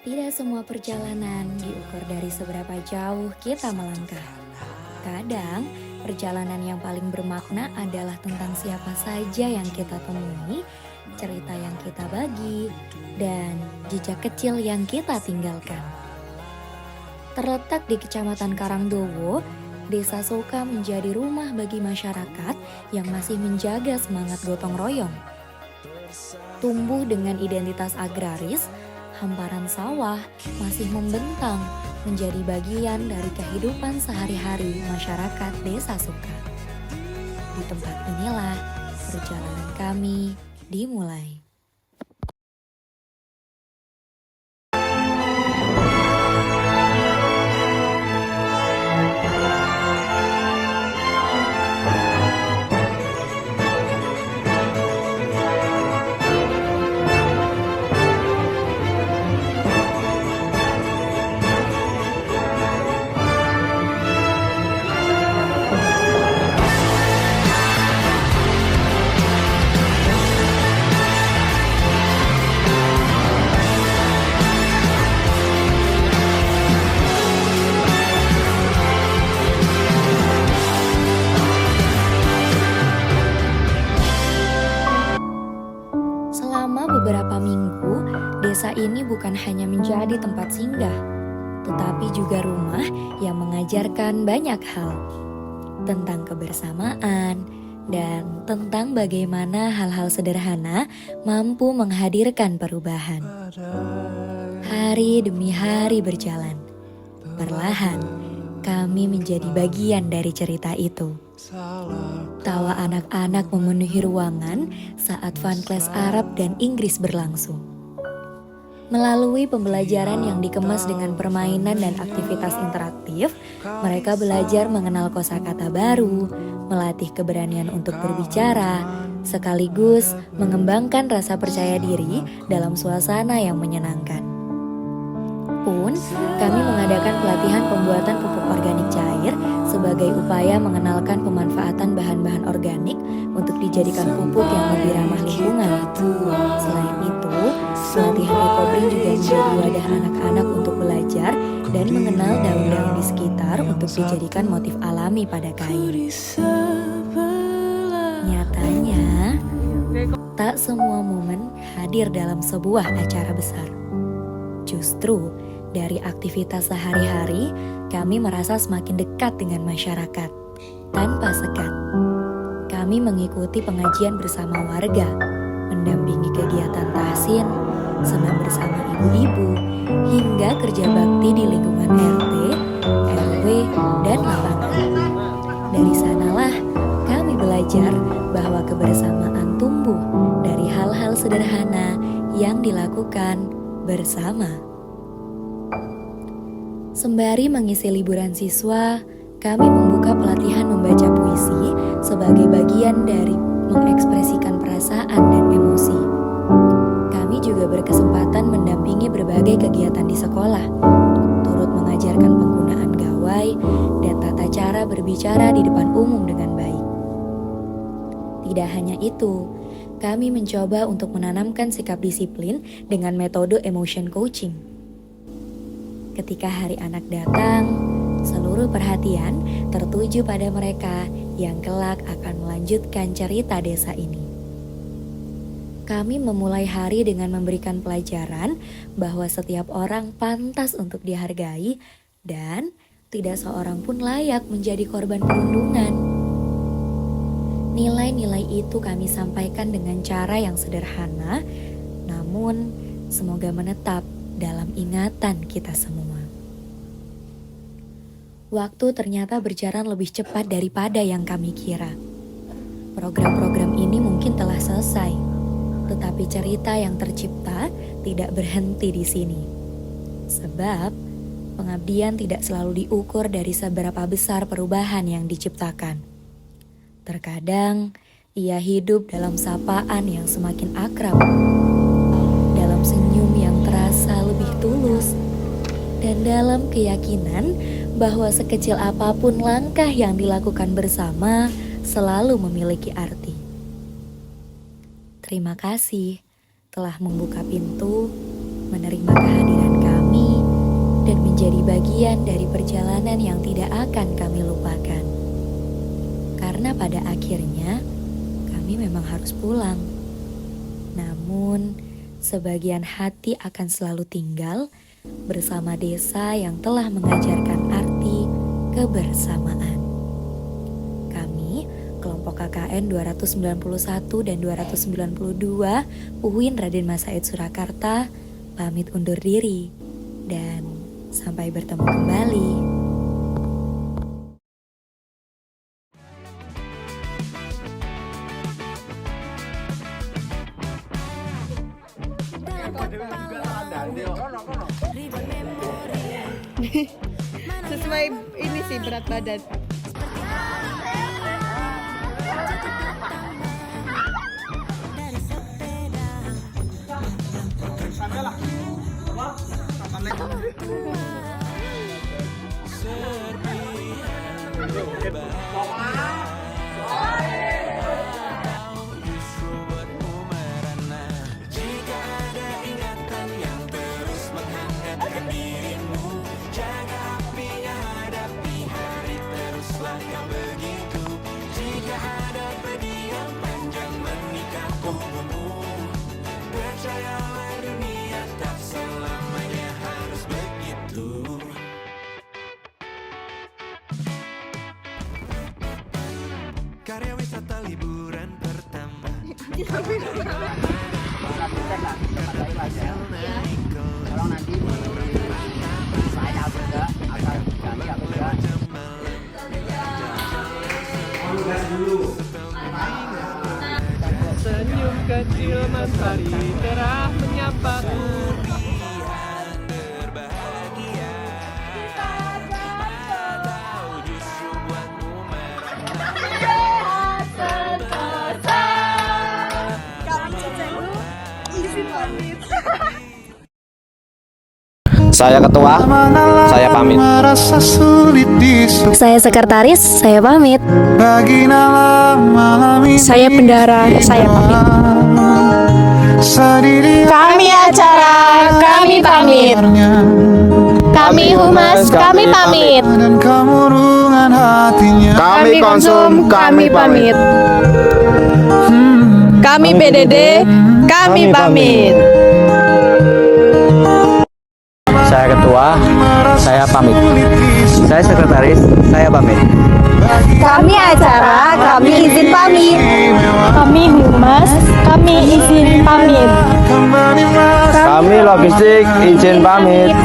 Tidak semua perjalanan diukur dari seberapa jauh kita melangkah. Kadang, perjalanan yang paling bermakna adalah tentang siapa saja yang kita temui, cerita yang kita bagi, dan jejak kecil yang kita tinggalkan. Terletak di Kecamatan Karangdowo, Desa Soka menjadi rumah bagi masyarakat yang masih menjaga semangat gotong royong. Tumbuh dengan identitas agraris, hamparan sawah masih membentang menjadi bagian dari kehidupan sehari-hari masyarakat Desa Soka. Di tempat inilah perjalanan kami dimulai. Selama beberapa minggu, desa ini bukan hanya menjadi tempat singgah, tetapi juga rumah yang mengajarkan banyak hal tentang kebersamaan dan tentang bagaimana hal-hal sederhana mampu menghadirkan perubahan. Hari demi hari berjalan, perlahan kami menjadi bagian dari cerita itu. Tawa anak-anak memenuhi ruangan saat fun class Arab dan Inggris berlangsung. Melalui pembelajaran yang dikemas dengan permainan dan aktivitas interaktif, mereka belajar mengenal kosakata baru, melatih keberanian untuk berbicara, sekaligus mengembangkan rasa percaya diri dalam suasana yang menyenangkan. Pun, kami mengadakan pelatihan pembuatan pupuk organik cair sebagai upaya mengenalkan pemanfaatan bahan-bahan organik untuk dijadikan pupuk yang lebih ramah lingkungan. Selain itu, pelatihan ekoprint juga menjadi wadah anak-anak untuk belajar dan mengenal daun-daun di sekitar untuk dijadikan motif alami pada kain. Nyatanya, tak semua momen hadir dalam sebuah acara besar. Justru, dari aktivitas sehari-hari, kami merasa semakin dekat dengan masyarakat. Tanpa sekat, kami mengikuti pengajian bersama warga, mendampingi kegiatan tahsin, senam bersama ibu-ibu, hingga kerja bakti di lingkungan RT, RW, dan lapangan. Dari sanalah kami belajar bahwa kebersamaan tumbuh dari hal-hal sederhana yang dilakukan bersama. Sembari mengisi liburan siswa, kami membuka pelatihan membaca puisi sebagai bagian dari mengekspresikan perasaan dan emosi. Kami juga berkesempatan mendampingi berbagai kegiatan di sekolah, turut mengajarkan penggunaan gawai dan tata cara berbicara di depan umum dengan baik. Tidak hanya itu, kami mencoba untuk menanamkan sikap disiplin dengan metode emotion coaching. Ketika hari anak datang, seluruh perhatian tertuju pada mereka yang kelak akan melanjutkan cerita desa ini. Kami memulai hari dengan memberikan pelajaran bahwa setiap orang pantas untuk dihargai dan tidak seorang pun layak menjadi korban perundungan. Nilai-nilai itu kami sampaikan dengan cara yang sederhana, namun semoga menetap dalam ingatan kita semua. Waktu ternyata berjalan lebih cepat daripada yang kami kira. Program-program ini mungkin telah selesai, tetapi cerita yang tercipta tidak berhenti di sini. Sebab, pengabdian tidak selalu diukur dari seberapa besar perubahan yang diciptakan. Terkadang, ia hidup dalam sapaan yang semakin akrab, dalam senyum yang terasa lebih tulus, dan dalam keyakinan bahwa sekecil apapun langkah yang dilakukan bersama selalu memiliki arti. Terima kasih telah membuka pintu, menerima kehadiran kami. menjadi bagian dari perjalanan yang tidak akan kami lupakan. Karena pada akhirnya kami memang harus pulang. Namun, sebagian hati akan selalu tinggal bersama desa yang telah mengajarkan arti kebersamaan. Kami, kelompok KKN 291 dan 292 UIN Raden Mas Said Surakarta, pamit undur diri dan sampai bertemu kembali. Sesuai ini sih berat badan. Karya wisata liburan pertama. Kalau nanti saya juga akan ganti atau enggak. Senyum kecil mentari cerah menyapaku. Saya ketua, saya pamit. Saya sekretaris, saya pamit. Saya bendara, saya pamit. Kami acara, kami pamit. Kami humas, kami pamit. Kami konsum, kami pamit. Kami PDD, kami pamit. Saya ketua, saya pamit. Saya sekretaris, saya pamit. Kami acara, kami izin pamit. Kami humas, kami izin pamit. Kami logistik, izin pamit.